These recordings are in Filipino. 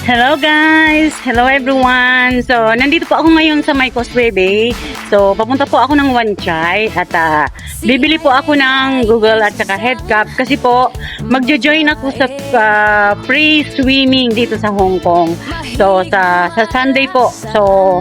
Hello guys! Hello everyone! So, nandito po ako ngayon sa may Causeway Bay. So, papunta po ako ng Wanchay at bibili po ako ng Google at saka head cap kasi po magjo-join ako sa free swimming dito sa Hong Kong. So, sa Sunday po. So,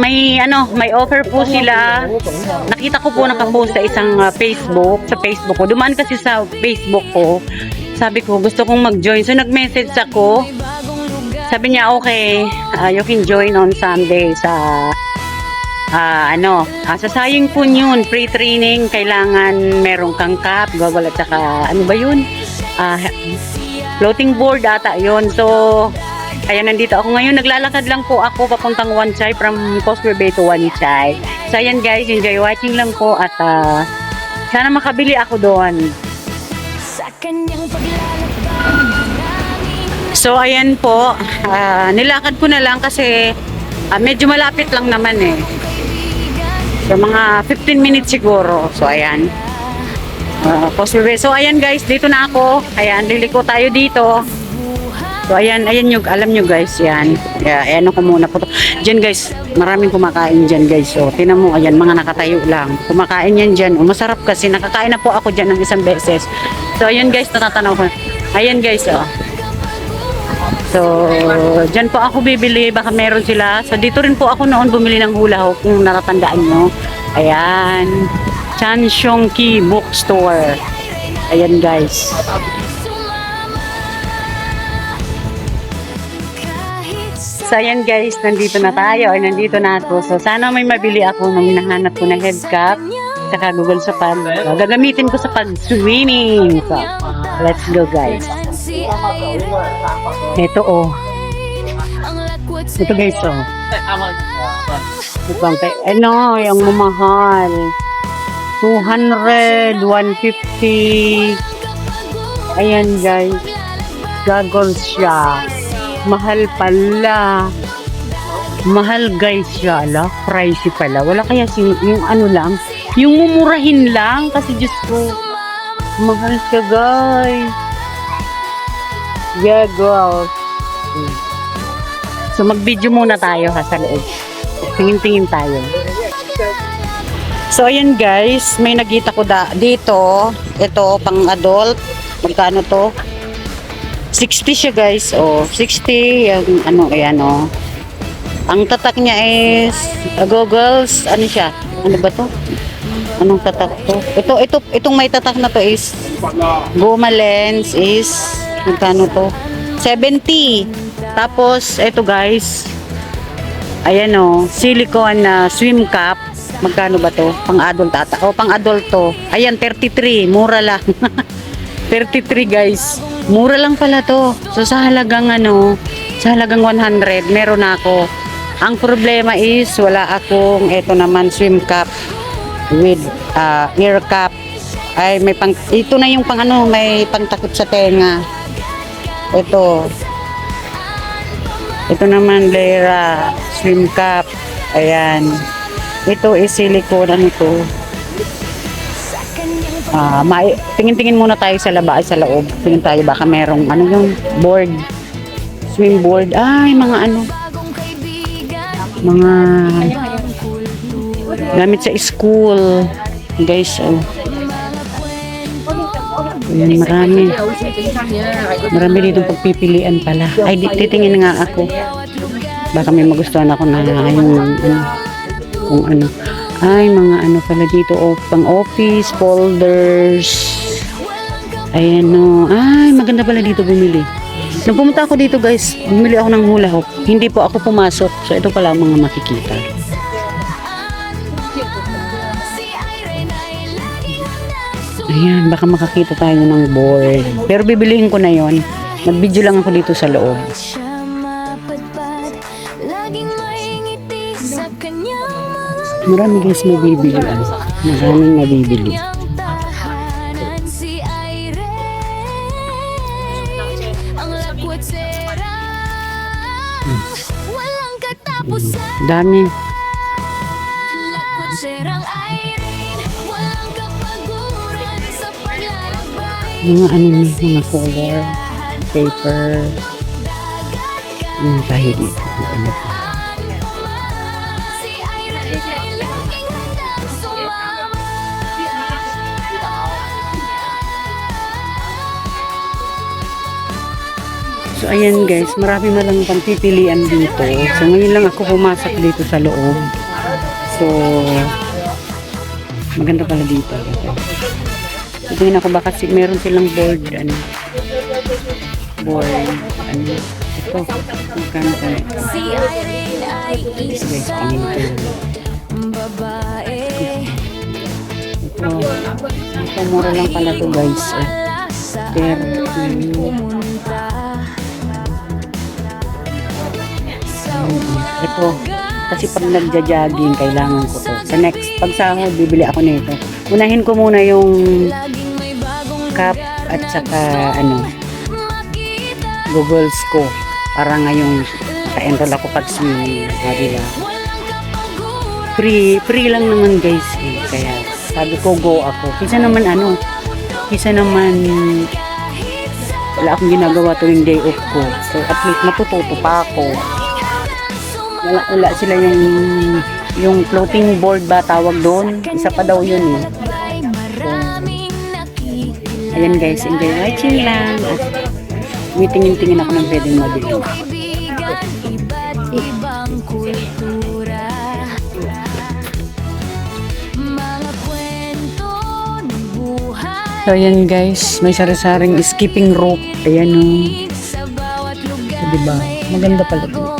may offer po sila. Nakita ko po nakapost sa isang sa Facebook ko. Dumaan kasi sa Facebook ko. Sabi ko, gusto kong mag-join. So, nag-message ako. Sabi niya, okay, you can join on Sunday sa, sa Saying po yun, free training. Kailangan merong kang cap, goggle at saka, ano ba yun? Floating board ata yun. So, ayan, nandito ako ngayon. Naglalakad lang po ako papuntang Wanchay from Causeway Bay to Wanchay. So, ayan guys, enjoy watching lang po at sana makabili ako doon. So ayan po, nilakad ko na lang kasi medyo malapit lang naman eh. So mga 15 minutes siguro. So ayan. So ayan guys, dito na ako. Ayan, liliko tayo dito. So ayan yung, alam nyo guys, yan. Ayan ako muna po. Diyan guys, maraming kumakain dyan guys. So tinan mo, ayan, mga nakatayo lang. Kumakain yan dyan. Masarap kasi, nakakain na po ako dyan ng isang beses. So ayan guys, natatanaw ko. Ayan guys, oh. So, dyan po ako bibili, baka meron sila. So, dito rin po ako noon bumili ng hula hoop, kung natatandaan nyo. Ayan. Chan Siong Ki Bookstore. Ayan guys. So, ayan guys, nandito na tayo. Ay, nandito na ako. So, sana may mabili ako nung hinahanap ko na head cap. Saka Google sa gagamitin ko sa pag-swimming. So, let's go guys. Ito oh. Ito guys oh. Ano, yung mamahal. 200, 150. Ayan guys. Goggles siya. Mahal pala. Mahal guys siya. Ala, pricey pala. Wala kaya yung ano lang. Yung mumurahin lang. Kasi Diyos ko. Mahal siya guys. Yeah, girls. So, mag-video muna tayo ha sa loob. Tingin-tingin tayo. So, ayan guys. May nakita ko dito. Ito, pang adult. Magkano to? 60 siya guys. Oh, 60. Yung ano, ayan oh. Ang tatak niya is goggles. Ano siya? Ano ba to? Anong tatak to? Itong may tatak na to is Goma lens is magkano to? 70. Tapos, ito guys. Ayan o. Silicone na swim cap. Magkano ba to? Pang adult ata. O, pang adult to. Ayan, 33. Mura lang. 33 guys. Mura lang pala to. So, sa halagang 100, meron ako. Ang problema is, wala akong, ito naman, swim cap with ear cap. Ay, ito na yung may pangtakip sa tenga. Ito naman Lera swim cap. Ayan, ito is silicone. Ano ito? Tingin-tingin muna tayo sa sa loob. Tingin tayo baka merong yung board, swim board. Ay, mga mga gamit sa school guys. Oh, ayan, marami dito pagpipilian pala. Ay, titingin nga ako. Baka may magustuhan ako na kung ano. Ay, mga pala dito. Oh, pang office, folders. Ayan o. Ay, maganda pala dito bumili. Nung pumunta ako dito guys, bumili ako ng hula hoop. Hindi po ako pumasok. So, ito pala ang mga makikita. Ayan, baka makakita tayo ng board. Pero bibilihin ko na yon. Mag-video lang ako dito sa loob. Marami guys mabibili. Maraming mabibili. Dami. Mga mga color. paper. Kahit ito. Ano pa. So, ayan guys, marami malang pagpipilian dito. So, ngayon lang ako pumasok dito sa loob. So, maganda pala dito. Tingnan ako baka meron silang board, ano. Ito, magkano tayo? Ito guys, tingin ko. Ito, mura lang pala to guys. Ito, kasi pag nagja-jogging, kailangan ko to. Sa next, pag sahod, bibili ako nito. Unahin ko muna yung cup at saka, goggles ko. Para ngayong naka-enroll ako pag swimming. Diba? Free lang naman guys. Kaya, sabi ko, go ako. Kisa naman, wala akong ginagawa tuwing day off ko. So, at least matututo pa ako. Wala sila yung floating board ba tawag doon? Isa pa daw yun eh. So, ayan guys, enjoy watching lang. Tingin ako ng pwedeng mabili. So ayan guys, may sari-saring skipping rope. Ayan o. So, diba? Maganda pala dito.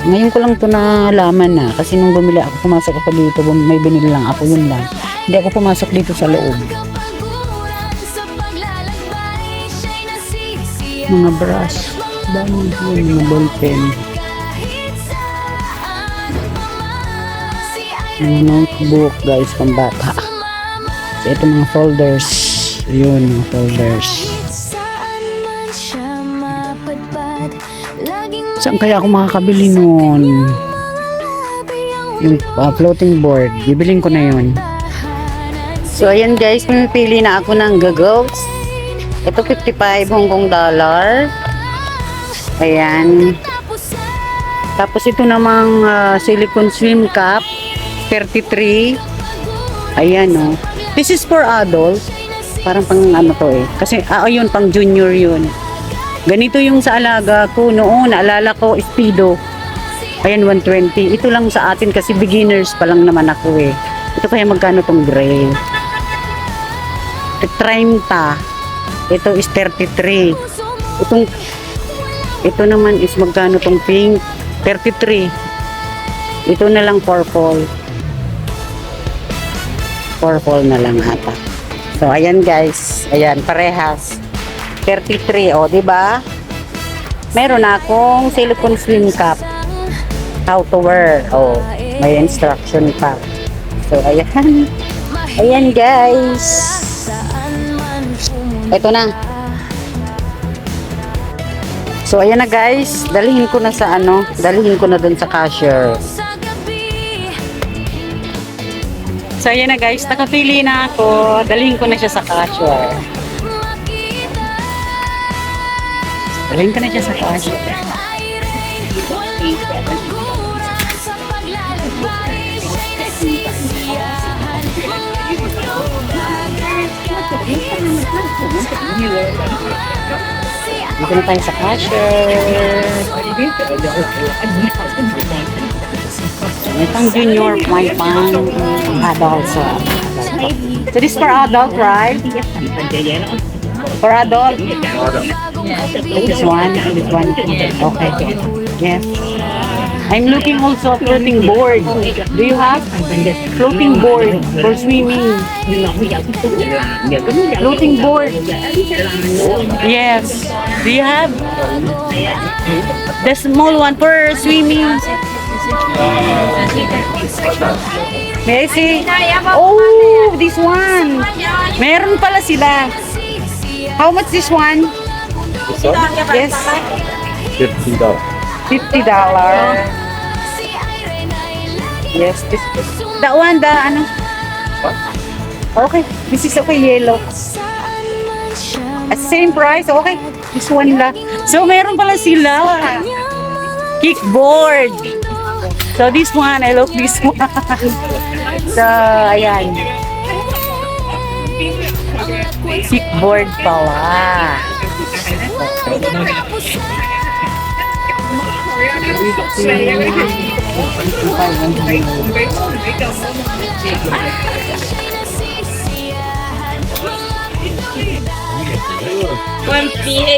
Ngayon ko lang ito nalaman na kasi nung bumili ako, pumasok ako dito, may binili lang ako, yun lang. Hindi ako pumasok dito sa loob. Mga brush, dami yun, mga ballpen. Mga notebook guys, pambata. So ito mga folders, yun mga folders. Saan kaya ako makakabili nun? Yung floating board. Bibiling ko na yun. So, ayan guys. Pumipili na ako ng goggles. Ito, 55 Hong Kong dollar. Ayan. Tapos ito namang silicone swim cap. 33. Ayan, oh. This is for adult. Parang pang to eh. Kasi, yun, pang junior yun. Ganito yung sa alaga ko noon, naalala ko, Speedo. Ayan, 120. Ito lang sa atin kasi beginners pa lang naman ako eh. Ito kaya magkano tong gray? 30. Ito is 33. Ito naman is magkano tong pink? 33. Ito na lang purple. Purple na lang ata. So, ayan guys. Ayan, parehas. 33, di ba? Meron akong silicone swim cap. How to wear. May instruction pa. So, ayan. Ayan, guys. Ito na. So, ayan na, guys. Dalhin ko na sa dalhin ko na dun sa cashier. So, ayan na, guys. Nakapili na ako. Dalhin ko na siya sa cashier. Dalhin ko na siya sa cashier. Dito na tayo sa cashier. May pang junior, may pang adult. So this is for adult, right? For adult? This one. Okay. Yes. I'm looking also at floating board. Do you have floating board for swimming? Floating board. Yes. Do you have the small one for swimming? May I see? Oh, this one. Meron pala sila. How much this one? Yes. $50. $50. Yes, this that one, the ano? Okay, this is okay, yellow. Same price, okay. This one lang. So, meron pala sila. Kickboard. So, this one, I love this one. So, ayan. Kickboard pala.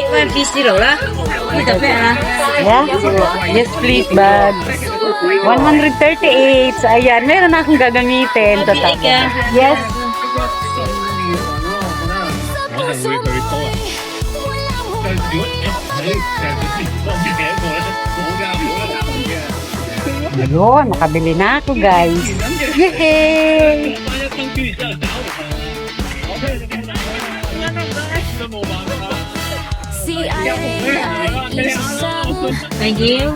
One piece zero lah. Kita pera. Yeah? Yes, please, bag. 138. So, ayan. Meron na akong gagamitin. Yes. Ayun, makabili na ako, guys. Yay! Si Irene ay isang Thank you.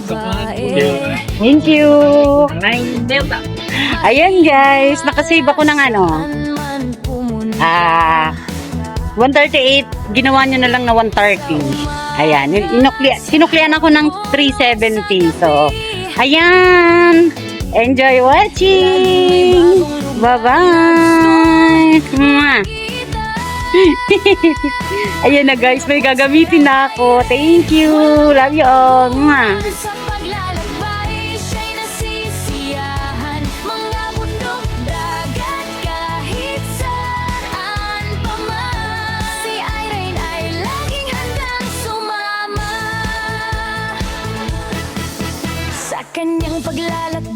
babae. Thank you. Nine delta. Ayan, guys. Nakasave ako ng ano. Man pumunta 138. Ginawa nyo na lang na 130. Ayan. Sinuklian ako ng 370. So, ayan. Enjoy watching. Bye-bye. Mwah. Ayan na, guys. May gagamitin na ako. Thank you. Love you all. Mwah. sa paglalakbay, siya'y nasisiyahan. Mga bundok, dagat, kahit saan pa man. Si Irene ay laging handang sumama sa kanyang paglalakbay.